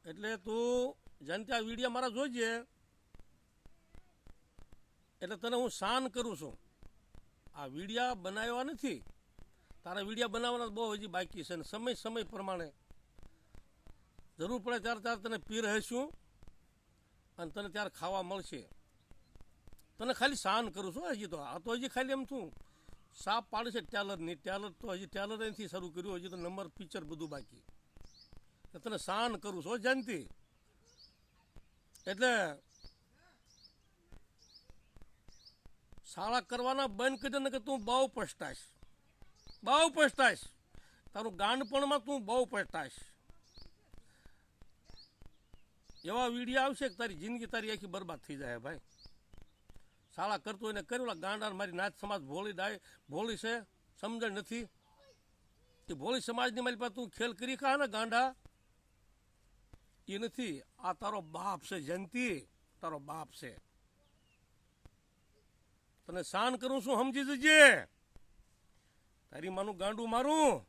એટલે તું જયંતિ આ વિડીયો મારા જોઈજે, એટલે તને હું શાન કરું છું. આ વિડીયા બનાવ્યા નથી, તારા વિડીયા બનાવવાના બહુ હજી બાકી છે. ને સમય પ્રમાણે જરૂર પડે ત્યારે તને પીર હશું અને તને ત્યારે ખાવા મળશે. તને ખાલી શાન કરું છું. હજી તો આ તો હજી ખાલી એમ તું સાપ પાડે છે ટેલરની. ટેલર તો હજી ટેલર નથી શરૂ કર્યું, હજી તો નંબર પિક્ચર બધું બાકી. તને શાન કરું છું જયંતિ. એટલે શાળા કરવાના બંધ કરી દે ને કે તું બહુ પછતાશ, બહુ પછતાશ. તારું ગાંડપણમાં તું બહુ પછતાશ. એવા વિડીયો આવશે કે તારી જિંદગી તારી આખી બરબાદ થઈ જાય ભાઈ. શાળા કરતો એને કર્યું ગાંડા. મારી નાથ સમાજ ભોળી છે, સમજણ નથી. એ ભોળી સમાજની મારી પાસે તું ખેલ કરી ખા ને ગાંડા, એ નથી. આ તારો બાપ છે જયંતિ, તારો બાપ છે. તને શાન કરું છું, સમજી જજે. તારી માનું ગાંડું મારું